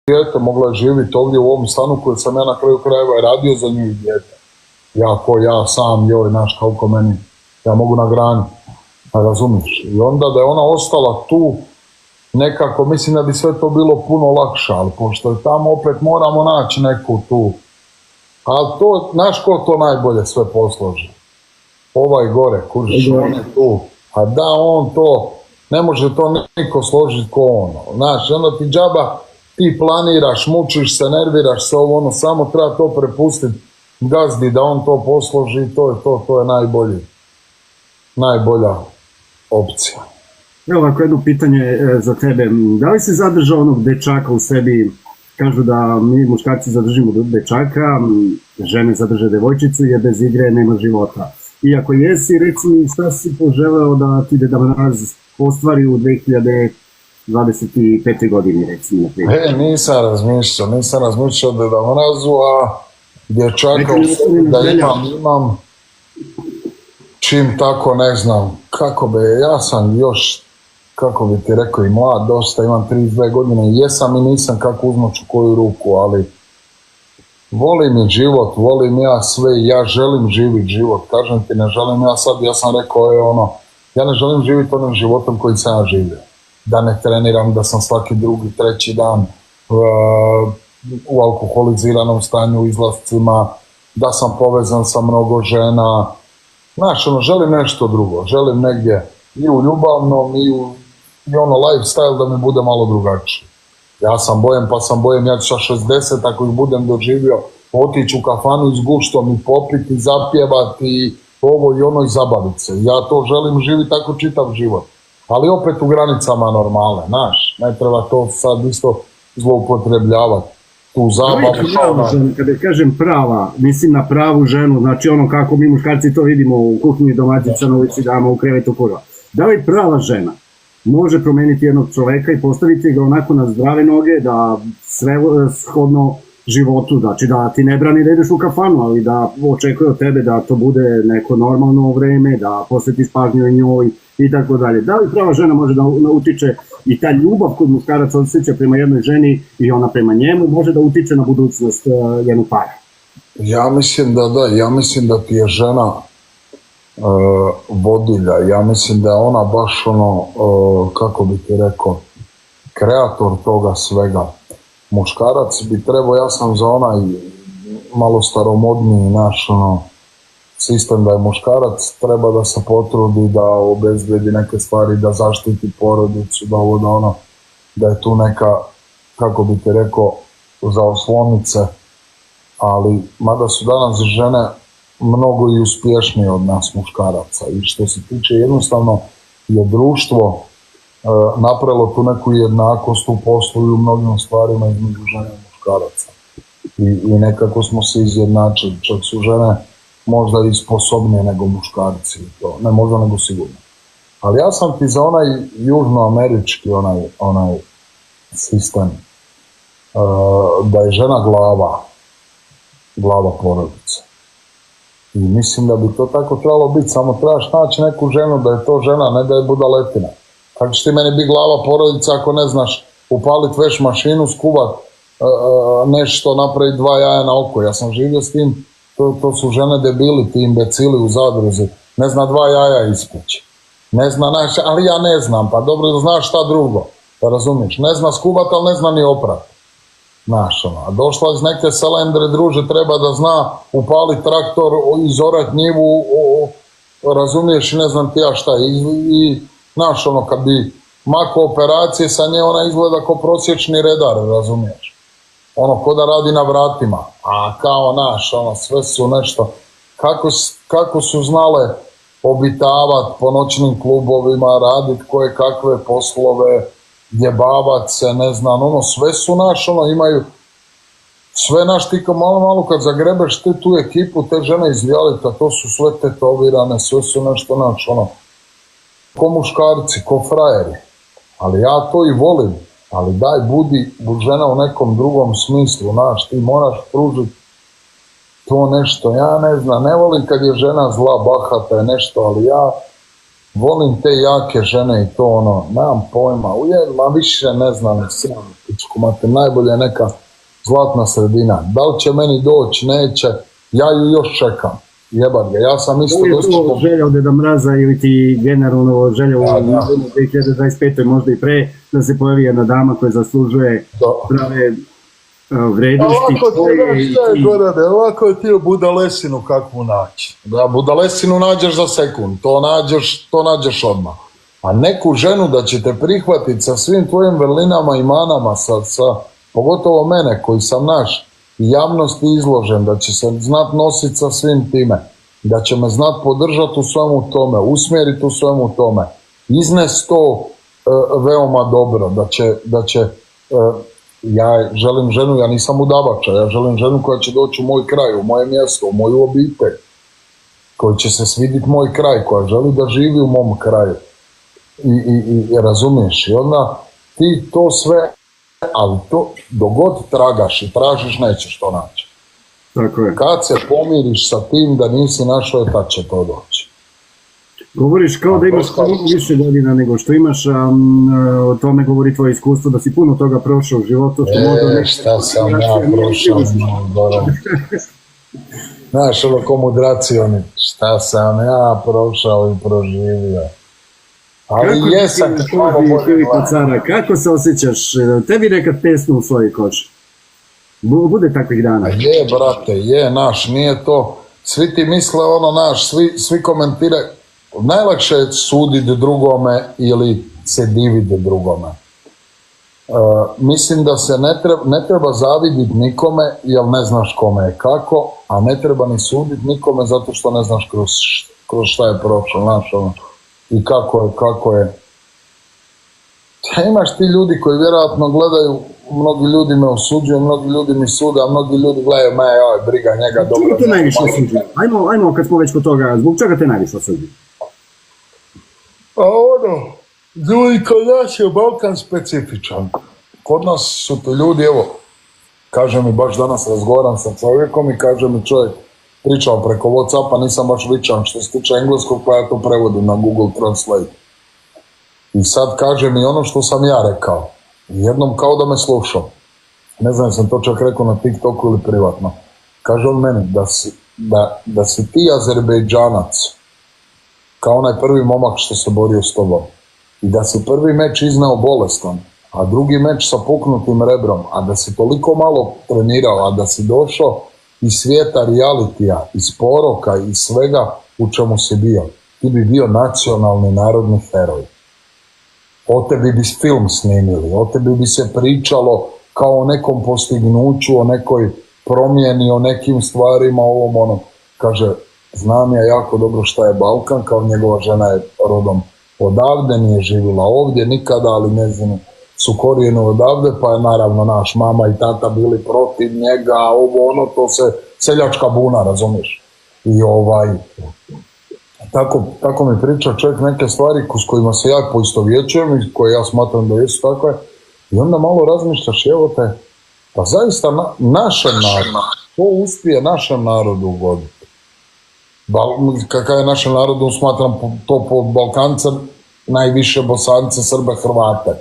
dijete, mogla je živjeti ovdje u ovom stanu koji sam ja na kraju krajeva radio za nju i dijete. Ja sam, znaš koliko meni, ja mogu nagraniti, razumiješ. I onda da je ona ostala tu, nekako mislim da bi sve to bilo puno lakše, ali pošto je tamo opet moramo naći neku tu. Ali to, znaš ko to najbolje sve posloži? Ovaj gore, kužiš, on je tu. A da on to, ne može to niko složiti ko ono. Znaš, onda ti džaba, ti planiraš, mučiš se, nerviraš se, samo treba to prepustiti gazdi da on to posloži, to je najbolja opcija. Evo ovako jedno pitanje za tebe. Da li si zadržao onog dečaka u sebi? Kažu da mi muškarci zadržimo dečaka, žene zadrže devojčicu jer bez igre nema života. I ako jesi, reci mi šta si poželeo da ti Deda Mraz ostvari u 2025. godini, recimo. Nisam razmišljao o Deda Mrazu, a dječaka u sebi da imam, čim tako ne znam, ja sam još, kako bi ti rekao, i mlad dosta, imam 32 godine, jesam i nisam kako uzmoću koju ruku, ali volim i život, volim ja sve i ja želim živjeti život, kažem ti, ne želim ja sam rekao ja ne želim živjeti onim životom koji sam ja živio, da ne treniram, da sam svaki drugi, treći dan u alkoholiziranom stanju, u izlascima, da sam povezan sa mnogo žena, znaš, želim nešto drugo, želim negdje i u ljubavnom i lifestyle da mi bude malo drugačiji. Ja sam bojem, ja ću sa 60, ako ih budem doživio, otići u kafanu s guštom i popiti, zapjevati, ovo i ono i zabaviti se. Ja to želim živjeti tako čitav život. Ali opet u granicama normale, znaš, ne treba to sad isto zloupotrebljavati. Tu zabavu. Kada kažem prava, mislim na pravu ženu, znači kako mi muškarci to vidimo u kuhinji, domaćica, na ulici, dama, u krevetu, kurva. Da li prava žena može promijeniti jednog čoveka i postaviti ga onako na zdrave noge, da sve shodno životu, znači da ti ne brani da ideš u kafanu, ali da očekuje od tebe da to bude neko normalno vreme, da posvetiš pažnju njoj i tako dalje. Da li prava žena može da utiče i ta ljubav kod muškarac osjeća prema jednoj ženi i ona prema njemu može da utiče na budućnost jednog para? Ja mislim da da, ja mislim da ti je žena vodilja, ja mislim da je ona baš kako bi ti rekao, kreator toga svega. Muškarac bi trebao, ja sam za onaj malo staromodniji naš sistem da je muškarac treba da se potrudi da obezbedi neke stvari, da zaštiti porodicu, da je tu neka, kako bi ti rekao, za oslonice, ali mada su danas žene mnogo i uspješnije od nas muškaraca i što se tiče jednostavno je društvo napravilo tu neku jednakost u poslu i u mnogim stvarima između žene i muškaraca i nekako smo se izjednačili, čak su žene možda i sposobnije nego muškarci, to ne možda nego sigurno. Ali ja sam ti za onaj južnoamerički onaj sistem da je žena glava porodice. I mislim da bi to tako trebalo biti, samo trebaš naći neku ženu da je to žena, ne da je budaletina. Kako će ti meni biti glava porodice ako ne znaš upaliti veš mašinu, skuvat nešto, napraviti 2 jaja na oko. Ja sam živio s tim, to su žene debili, ti imbecili u zadruzi. Ne zna 2 jaja ispeći. Ne zna, ali ja ne znam, pa dobro da znaš šta drugo. Pa razumiješ, ne zna skuvat, ali ne zna ni oprat. Znaš, a došla iz neke selendre, druže, treba da zna upaliti traktor, izorat njivu, razumiješ i ne znam ti ja šta. I znaš, kad bi mako operacije sa nje, ona izgleda kao prosječni redar, razumiješ. Ko da radi na vratima, a kao sve su nešto, kako su znale obitavati po noćnim klubovima, raditi koje kakve poslove, jebavat se, ne znam, sve su imaju, sve ti malo kad zagrebeš tu ekipu, te žene iz Ljalita, to su sve tetovirane, sve su nešto ko muškarci, ko frajeri, ali ja to i volim. Ali daj, budi žena u nekom drugom smislu, ti moraš pružiti to nešto, ja ne znam, ne volim kad je žena zla, bahata je nešto, ali volim te jake žene i to ono, nemam pojma, ma više ne znam, najbolje je neka zlatna sredina. Da li će meni doći, neće, ja ju još čekam. Jebat ga, ja sam isto dosta... Želja od Deda Mraza ili ti generalno želja u 2025. možda i pre, da se pojavi jedna dama koja zaslužuje prave vrednosti. Ovako ti budalesinu kakvu naći. Da budalesinu nađeš za sekund, to nađeš odmah. A neku ženu da će te prihvatiti sa svim tvojim vrlinama i manama, pogotovo mene koji sam naš javnosti izložen, da će se znat nositi sa svim time, da će me znat podržati u svemu tome, usmjeriti u svemu tome, iznest to veoma dobro, da će ja želim ženu, ja nisam udavača, ja želim ženu koja će doći u moj kraj, u moje mjesto, u moju obitelj, koji će se svidjeti moj kraj, koja želi da živi u mom kraju. I razumiješ, i onda ti to sve, ali to dogod tragaš i tražiš, nećeš to naći. Tako je. Kad se pomiriš sa tim da nisi našao, tad će to doći. Govoriš kao da imaš više godina nego što imaš, o tome govori tvoje iskustvo, da si puno toga prošao u životu. Šta sam ja prošao, znaš, ono komudracioni, šta sam ja prošao i proživio. Ali jesam... Kako se osjećaš? Tebi nekad pesnu u svojoj koži? Bude takvih dana? Je, brate, je, naš, nije to. Svi ti misle ono, naš, svi komentiraju. Najlakše je suditi drugome ili se diviti drugome. Mislim da se ne treba zaviditi nikome, jer ne znaš kome je kako, a ne treba ni suditi nikome zato što ne znaš kroz šta je prošlo, znaš, ono, i kako je. Imaš ti ljudi koji vjerojatno gledaju, mnogi ljudi me osuđuju, mnogi ljudi mi sude, a mnogi ljudi gledaju me, briga njega, dobro. Zbog te najviše osuđuju? Ajmo kad smo već kod toga, zbog čega te najviše osuđuju? A ljudi kod nas je Balkan specifičan. Kod nas su to ljudi, evo, kaže mi, baš danas razgovaram sa čovjekom i kaže mi čovjek, pričao preko Whatsappa, nisam baš vičan što se tiče engleskog, pa ja to prevodim na Google Translate. I sad kaže mi ono što sam ja rekao. Jednom kao da me slušao. Ne znam, sam to čak rekao na TikToku ili privatno. Kaže on meni da si ti Azerbejdžanac, kao onaj prvi momak što se borio s tobom. I da si prvi meč izneo bolestan, a drugi meč sa puknutim rebrom, a da si toliko malo trenirao, a da si došao iz svijeta realitija, iz poroka, iz svega u čemu si bio. Ti bi bio nacionalni narodni heroj. O tebi bi film snimili, o tebi bi se pričalo kao o nekom postignuću, o nekoj promjeni, o nekim stvarima, ovom onom. Kaže, znam ja jako dobro šta je Balkan, kao njegova žena je rodom odavde, nije živjela ovdje nikada, ali njezini su korijeni odavde, pa je naravno naš mama i tata bili protiv njega, ovo ono, to se seljačka buna, razumiješ? I tako mi priča čovjek neke stvari s kojima se ja poistovjećujem i koje ja smatram da jesu takve. I onda malo razmišljaš, evo te, pa zaista našem narodu, to uspije našem narodu ugoditi. Kakav je našem narodu, smatram to po Balkance, najviše Bosance, Srbe, Hrvate.